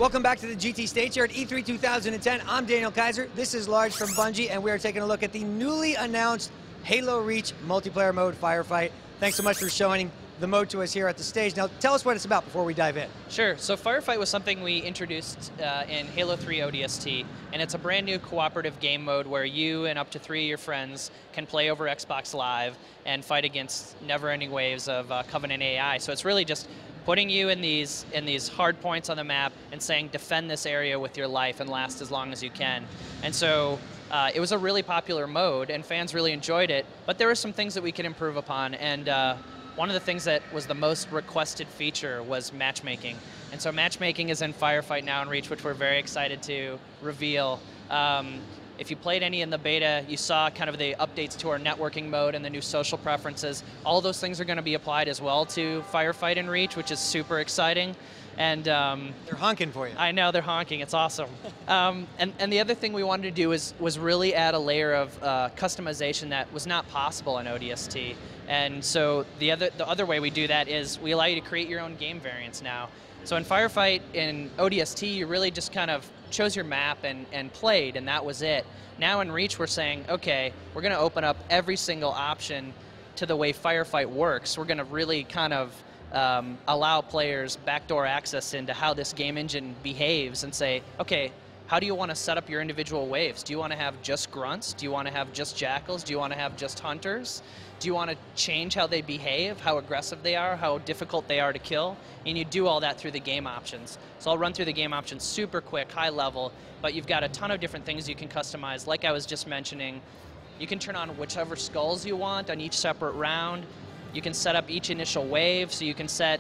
Welcome back to the GT stage here at E3 2010. I'm Daniel Kaiser. This is Lars from Bungie, and we are taking a look at the newly announced Halo Reach multiplayer mode, Firefight. Thanks so much for showing the mode to us here at the stage. Now, tell us what it's about before we dive in. Sure. So Firefight was something we introduced in Halo 3 ODST, and it's a brand new cooperative game mode where you and up to 3 of your friends can play over Xbox Live and fight against never-ending waves of Covenant AI. So it's really just putting you in these hard points on the map and saying defend this area with your life and last as long as you can. And so it was a really popular mode, and fans really enjoyed it, but there were some things that we could improve upon, and one of the things that was the most requested feature was matchmaking. And so matchmaking is in Firefight now in Reach, which we're very excited to reveal. If you played any in the beta, you saw kind of the updates to our networking mode and the new social preferences. All of those things are going to be applied as well to Firefight and Reach, which is super exciting. And they're honking for you. I know, they're honking. It's awesome. And the other thing we wanted to do was really add a layer of customization that was not possible in ODST. And so the other way we do that is we allow you to create your own game variants now. So in Firefight, in ODST, you really just kind of chose your map and played, and that was it. Now in Reach, we're saying, okay, we're going to open up every single option to the way Firefight works. We're going to really kind of allow players backdoor access into how this game engine behaves and say, okay, how do you want to set up your individual waves? Do you want to have just grunts? Do you want to have just jackals? Do you want to have just hunters? Do you want to change how they behave, how aggressive they are, how difficult they are to kill? And you do all that through the game options. So I'll run through the game options super quick, high level, but you've got a ton of different things you can customize. Like I was just mentioning, you can turn on whichever skulls you want on each separate round. You can set up each initial wave, so you can set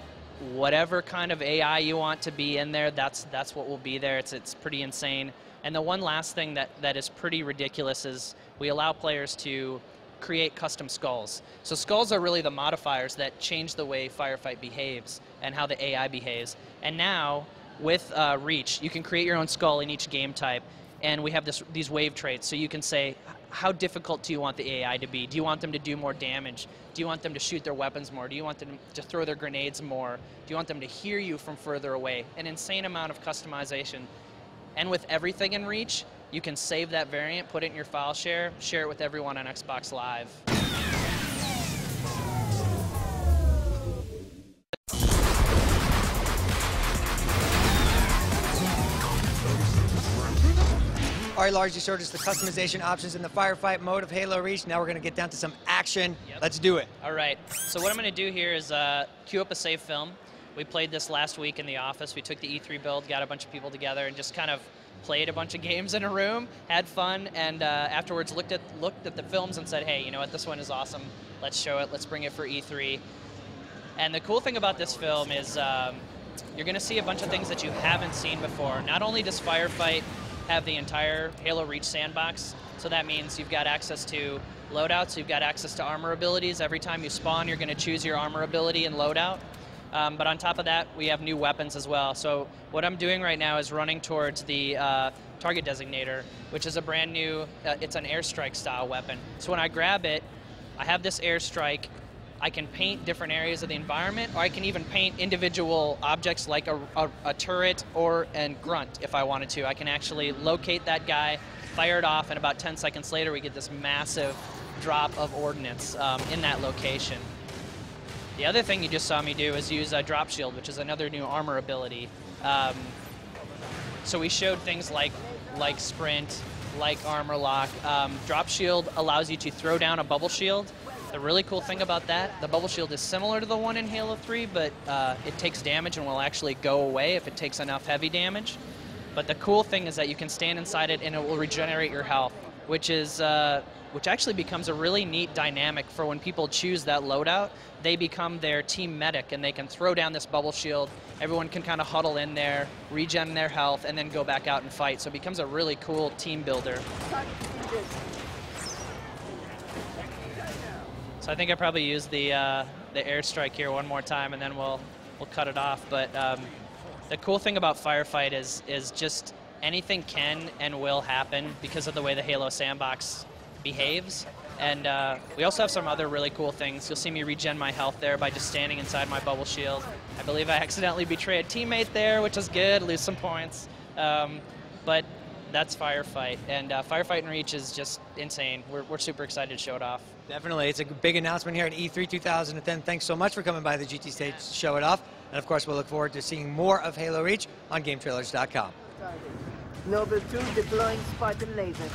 whatever kind of AI you want to be in there. That's what will be there. It's pretty insane. And the one last thing that is pretty ridiculous is we allow players to create custom skulls. So skulls are really the modifiers that change the way Firefight behaves and how the AI behaves. And now, with Reach, you can create your own skull in each game type, and we have these wave traits, so you can say, how difficult do you want the AI to be? Do you want them to do more damage? Do you want them to shoot their weapons more? Do you want them to throw their grenades more? Do you want them to hear you from further away? An insane amount of customization. And with everything in Reach, you can save that variant, put it in your file share it with everyone on Xbox Live. All right, Lars, you showed us the customization options in the Firefight mode of Halo Reach. Now we're going to get down to some action. Yep. Let's do it. All right. So what I'm going to do here is queue up a save film. We played this last week in the office. We took the E3 build, got a bunch of people together, and just kind of played a bunch of games in a room, had fun, and afterwards looked at the films and said, hey, you know what, this one is awesome. Let's show it. Let's bring it for E3. And the cool thing about this film is you're going to see a bunch of things that you haven't seen before. Not only does Firefight have the entire Halo Reach sandbox, so that means you've got access to loadouts, you've got access to armor abilities. Every time you spawn, you're going to choose your armor ability and loadout. But on top of that, we have new weapons as well. So what I'm doing right now is running towards the target designator, which is a brand new, it's an airstrike style weapon. So when I grab it, I have this airstrike. I can paint different areas of the environment, or I can even paint individual objects like a turret or a grunt if I wanted to. I can actually locate that guy, fire it off, and about 10 seconds later we get this massive drop of ordnance in that location. The other thing you just saw me do is use a drop shield, which is another new armor ability. So we showed things like sprint, like armor lock. Drop shield allows you to throw down a bubble shield. The really cool thing about that, the bubble shield is similar to the one in Halo 3, but it takes damage and will actually go away if it takes enough heavy damage. But the cool thing is that you can stand inside it and it will regenerate your health, which actually becomes a really neat dynamic for when people choose that loadout. They become their team medic and they can throw down this bubble shield. Everyone can kind of huddle in there, regen their health, and then go back out and fight. So it becomes a really cool team builder. So I think I probably use the airstrike here one more time, and then we'll cut it off. But the cool thing about Firefight is just anything can and will happen because of the way the Halo sandbox behaves. And we also have some other really cool things. You'll see me regen my health there by just standing inside my bubble shield. I believe I accidentally betrayed a teammate there, which is good, lose some points. But that's FireFight, and FireFight and Reach is just insane. We're super excited to show it off. Definitely, it's a big announcement here at E3 2010. Thanks so much for coming by the GT stage to show it off. And of course, we'll look forward to seeing more of Halo Reach on GameTrailers.com. Noble 2 deploying Spartan laser.